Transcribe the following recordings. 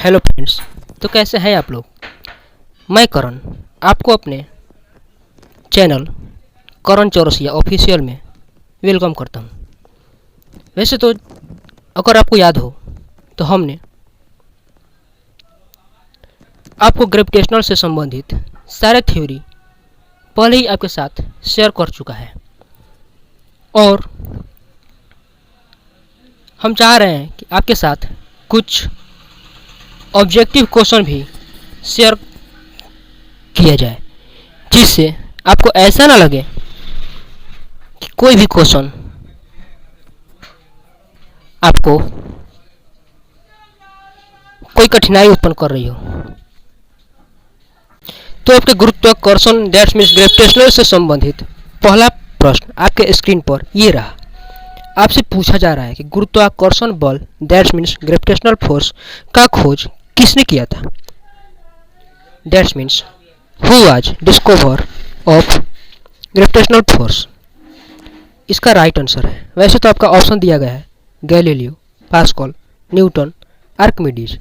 Hello friends. तो कैसे हैं आप लोग। मैं करण आपको अपने चैनल करण चौरसिया ऑफिशियल में वेलकम करता हूं। वैसे तो अगर आपको याद हो तो हमने आपको ग्रेविटेशनल से संबंधित सारे थ्योरी पहले ही आपके साथ शेयर कर चुका है और हम चाह रहे हैं कि आपके साथ कुछ ऑब्जेक्टिव क्वेश्चन भी शेयर किया जाए, जिससे आपको ऐसा ना लगे कि कोई भी क्वेश्चन आपको कोई कठिनाई उत्पन्न कर रही हो। तो आपके गुरुत्वाकर्षण दैट मीन्स ग्रेविटेशनल से संबंधित पहला प्रश्न आपके स्क्रीन पर ये रहा। आपसे पूछा जा रहा है कि गुरुत्वाकर्षण बल दैट मीन्स ग्रेविटेशनल फोर्स का खोज किसने किया था। That means who was discover of gravitational force. इसका राइट आंसर है, वैसे तो आपका ऑप्शन दिया गया है गैलीलियो, पास्कल, न्यूटन, आर्किमिडीज।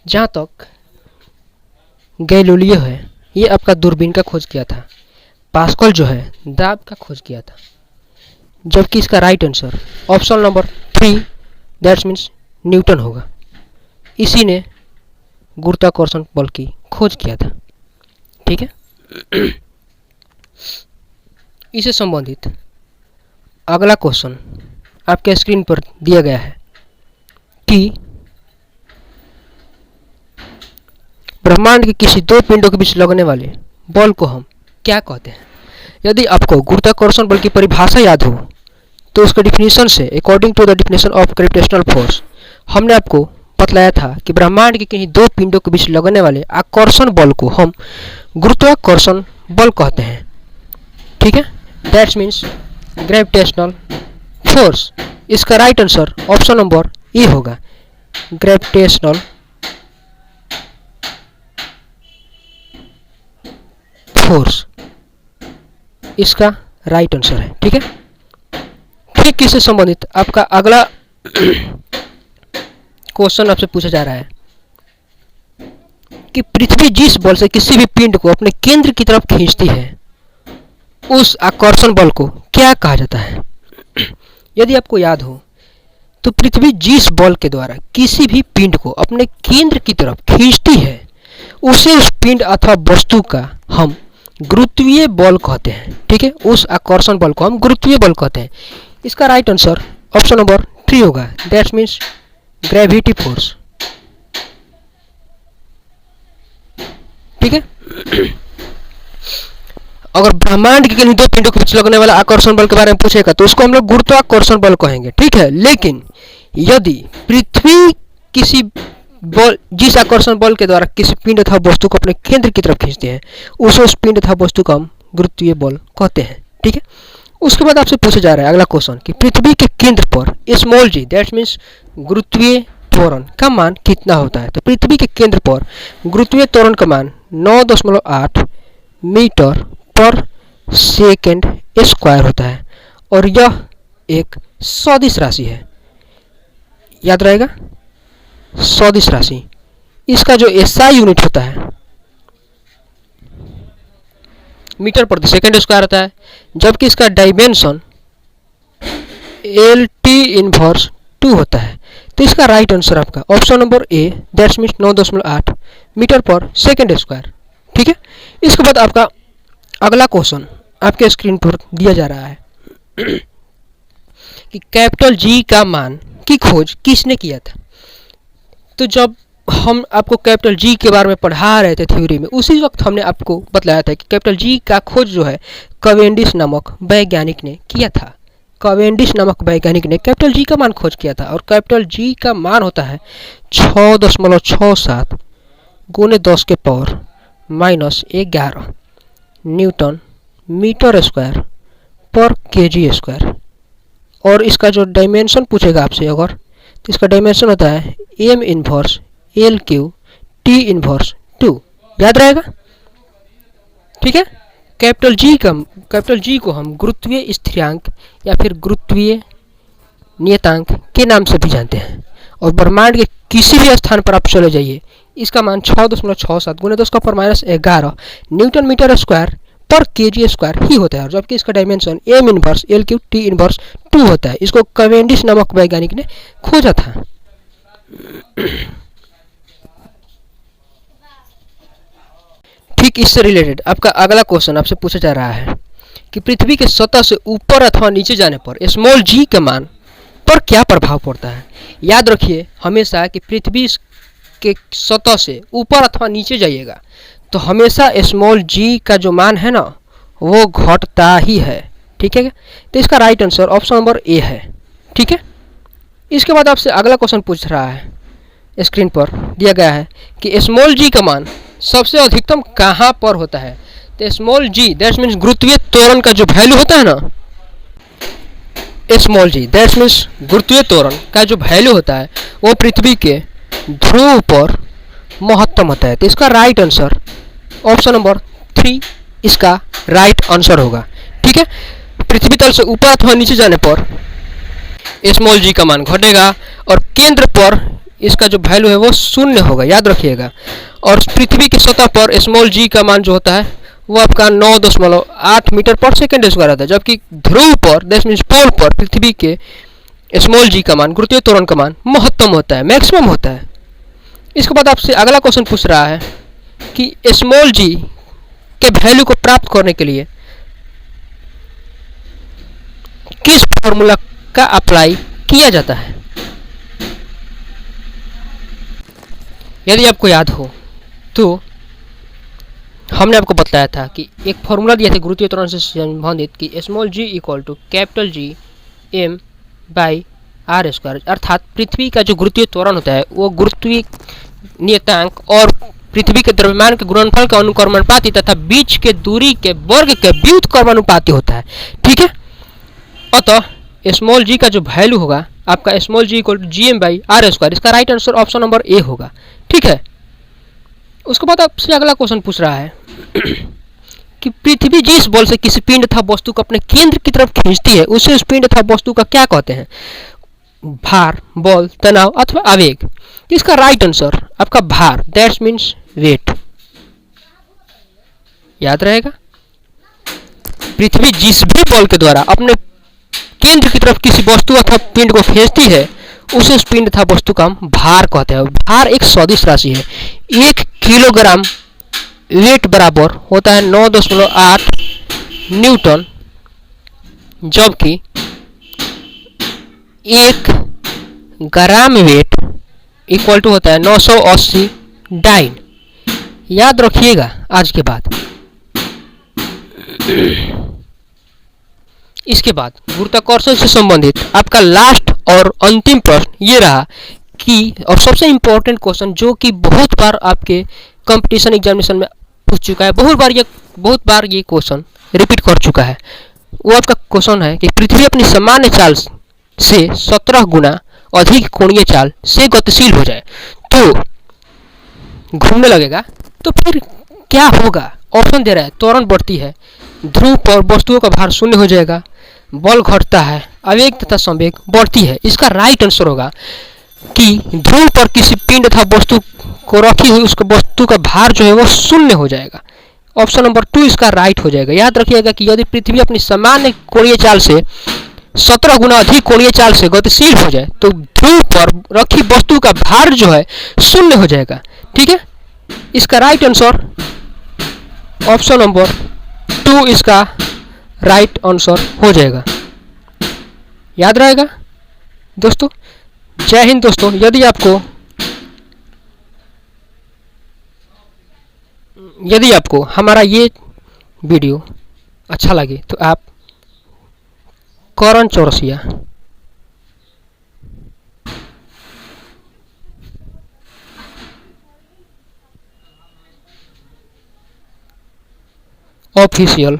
जहाँ तक गैलीलियो है ये आपका दूरबीन का खोज किया था। पास्कल जो है दाब का खोज किया था, जबकि इसका right answer option number 3 that means Newton होगा। इसी ने गुरुत्वाकर्षण बल की खोज किया था। ठीक है। इससे संबंधित अगला क्वेश्चन आपके स्क्रीन पर दिया गया है कि ब्रह्मांड के किसी दो पिंडों के बीच लगने वाले बल को हम क्या कहते हैं। यदि आपको गुरुत्वाकर्षण बल की परिभाषा याद हो तो उसके डिफिनीशन से according to the definition of gravitational force हमने आपको बतलाया था कि ब्रह्मांड के किसी दो पिंडों के बीच लगने वाले आकर्षण बल को हम गुरुत्वाकर्षण बल कहते हैं। ठीक है, दैट मीन्स ग्रेविटेशनल फोर्स। इसका right answer option number A होगा, ग्रेविटेशनल फोर्स इसका राइट आंसर है। ठीक है। ठीक इससे संबंधित आपका अगला क्वेश्चन आपसे पूछा जा रहा है कि पृथ्वी जिस बल से किसी भी पिंड को अपने केंद्र की तरफ खींचती है उस आकर्षण बल को क्या कहा जाता है। यदि आपको याद हो तो पृथ्वी जिस बल के द्वारा किसी भी पिंड को अपने केंद्र की तरफ खींचती है उसे उस पिंड अथवा वस्तु का हम गुरुत्वीय बल कहते हैं। ठीक है, उस आकर्षण बल को हम गुरुत्वीय बल कहते हैं। इसका राइट आंसर ऑप्शन नंबर 3 होगा, दैट मीन्स ग्रेविटी फोर्स। ठीक है। अगर ब्रह्मांड के किन्हीं दो पिंडों के बीच लगने वाला आकर्षण बल के बारे में पूछेगा तो उसको हम लोग गुरुत्वाकर्षण बल कहेंगे। ठीक है, लेकिन यदि पृथ्वी किसी बल जिस आकर्षण बल के द्वारा किसी पिंड अथवा वस्तु को अपने केंद्र की तरफ खींचते हैं उस पिंड अथवा वस्तु को हम गुरुत्वीय बल कहते हैं। ठीक है। उसके बाद आपसे पूछा जा रहा है अगला क्वेश्चन कि पृथ्वी के केंद्र पर स्मॉल जी दैट मीन्स गुरुत्वीय त्वरण का मान कितना होता है। तो पृथ्वी के केंद्र पर गुरुत्वीय त्वरण का मान 9.8 मीटर पर सेकेंड स्क्वायर होता है और यह एक सदिश राशि है। याद रहेगा, सदिश राशि। इसका जो एसआई यूनिट होता है मीटर प्रति सेकेंड स्क्वायर होता है, जबकि इसका डायमेंशन LT इनवर्स 2 होता है। तो इसका राइट आंसर आपका option number A that's means 9.8 metre per second square. ठीक है। इसके बाद आपका अगला क्वेश्चन आपके स्क्रीन पर दिया जा रहा है कि कैपिटल जी का मान की खोज किसने किया था। तो जब हम आपको कैपिटल जी के बारे में पढ़ा रहे थे थ्योरी में, उसी वक्त हमने आपको बतलाया था कि कैपिटल जी का खोज जो है कैवेंडिश नामक वैज्ञानिक ने किया था। कैवेंडिश नामक वैज्ञानिक ने कैपिटल जी का मान खोज किया था और कैपिटल जी का मान होता है 6.67 गुने 10 के पावर -11 न्यूटन मीटर स्क्वायर पर केजी स्क्वायर। और इसका जो डायमेंशन पूछेगा आपसे अगर, तो इसका डायमेंशन होता है M inverse LQ T inverse 2। याद रहेगा। ठीक है। कैपिटल जी को हम गुरुत्वीय स्थिरांक या फिर गुरुत्वीय नियतांक के नाम से भी जानते हैं और ब्रह्मांड के किसी भी स्थान पर आप चले जाइए, इसका मान 6.67 गुने 10⁻11 न्यूटन मीटर स्क्वायर पर केजी स्क्वायर ही होता है। और जबकि इसका dimension m inverse L cube T inverse 2 होता है। इसको कैवेंडिश नामक वैज्ञानिक ने खोजा था। ठीक इससे रिलेटेड आपका अगला क्वेश्चन आपसे पूछा जा रहा है कि पृथ्वी के सतह से ऊपर अथवा नीचे जाने पर स्मॉल g के मान पर क्या प्रभाव पड़ता है। याद रखिए हमेशा कि पृथ्वी के सतह से ऊपर अथवा नीचे जाइएगा तो हमेशा स्मॉल g का जो मान है ना वो घटता ही है। ठीक है, तो इसका राइट आंसर ऑप्शन नंबर ए है। ठीक है, इसके बाद आपसे अगला क्वेश्चन पूछ रहा है, स्क्रीन पर दिया गया है कि स्मॉल g का मान सबसे अधिकतम कहाँ पर होता है। तो स्मॉल g दैट मीन्स गुरुत्वीय त्वरण का जो वैल्यू होता है ना, स्मॉल g दैट मीन्स गुरुत्वीय त्वरण का जो वैल्यू होता है वो पृथ्वी के ध्रुव पर महत्तम होता है। तो इसका राइट आंसर ऑप्शन नंबर 3 इसका राइट आंसर होगा। ठीक है, पृथ्वी तल से ऊपर अथवा नीचे जाने पर स्मॉल g का मान घटेगा और केंद्र पर इसका जो वैल्यू है वो 0 होगा, याद रखिएगा। और पृथ्वी की सतह पर स्मॉल g का मान जो होता है वो आपका 9.8 मीटर पर सेकेंड स्क्वायर होता है। जबकि ध्रुव पर दैट मीन्स पोल पर पृथ्वी के स्मॉल g का मान गुरुत्वीय त्वरण का मान महत्तम होता है, मैक्सिमम होता है। इसके बाद आपसे अगला क्वेश्चन पूछ रहा है कि स्मॉल g के वैल्यू को प्राप्त करने के लिए किस फॉर्मूला का अप्लाई किया जाता है। यदि आपको याद हो तो हमने आपको बताया था कि एक फॉर्मूला दिया था गुरुत्वीय त्वरण से संबंधित कि small g equal to capital G m by are square, अर्थात पृथ्वी का जो गुरुत्वीय त्वरण होता है वो गुरुत्वीय नियतांक और पृथ्वी के द्रव्यमान के गुणनफल का अनुक्रमानुपाती तथा बीच के दूरी के वर्ग के व्युत्क्रमानुपाती होता है। ठीक है, अतः स्मॉल g का जो वैल्यू होगा आपका small g equal to G M by are square, इसका right answer option number A होगा। ठीक है, उसके बाद आपसे अगला क्वेश्चन पूछ रहा है कि पृथ्वी जिस बल से किसी पिंड तथा वस्तु को अपने केंद्र की तरफ खींचती है उसे उस पिंड तथा वस्तु का क्या कहते हैं। भार, बल, तनाव अथवा आवेग। इसका राइट आंसर आपका भार दैट्स मीन्स वेट, याद रहेगा। पृथ्वी जिस भी बल के द्वारा अपने केंद्र की तरफ किसी वस्तु अथवा पिंड को खींचती है उसे उस पिंड तथा वस्तु का हम भार कहते हैं। भार एक सदिश राशि है। 1 किलोग्राम वेट बराबर होता है 9.8 न्यूटन, जबकि 1 ग्राम वेट इक्वल टू होता है 980 डाइन। याद रखिएगा आज के बाद। इसके बाद गुरुत्वाकर्षण से संबंधित आपका लास्ट और अंतिम प्रश्न ये रहा कि, और सबसे इम्पोर्टेंट क्वेश्चन जो कि बहुत बार आपके कंपटीशन एग्जामिनेशन में पूछ चुका है, बहुत बार ये क्वेश्चन रिपीट कर चुका है। वो आपका क्वेश्चन है कि पृथ्वी अपनी सामान्य चाल से 17 गुना अधिक कोणीय चाल से गतिशील हो जाए तो घूमने लगेगा तो फिर क्या होगा। ऑप्शन दे रहा है, त्वरण बढ़ती है, ध्रुव पर वस्तुओं का भार 0 हो जाएगा, बल घटता है, आवेग तथा संवेग बढ़ती है। इसका राइट आंसर होगा कि ध्रुव पर किसी पिंड तथा वस्तु को रखी हुई उसके वस्तु का भार जो है वो 0 हो जाएगा। ऑप्शन नंबर 2 इसका राइट हो जाएगा। याद रखिएगा कि यदि पृथ्वी अपनी सामान्य कोणीय चाल से 17 गुना अधिक कोणीय चाल से गतिशील हो जाए तो ध्रुव पर रखी वस्तु का भार जो है 0 हो जाएगा। ठीक है, इसका राइट आंसर ऑप्शन नंबर 2 इसका राइट आंसर हो जाएगा। याद रहेगा दोस्तों। जय हिंद दोस्तों। यदि आपको हमारा ये वीडियो अच्छा लगे तो आप करण चौरसिया ऑफिशियल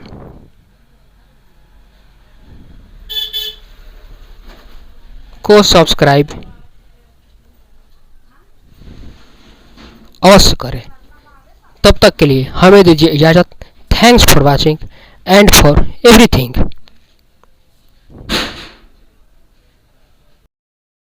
को सब्सक्राइब अवश्य करें। तब तक के लिए हमें दीजिए इजाज़त। Thanks for watching and for everything.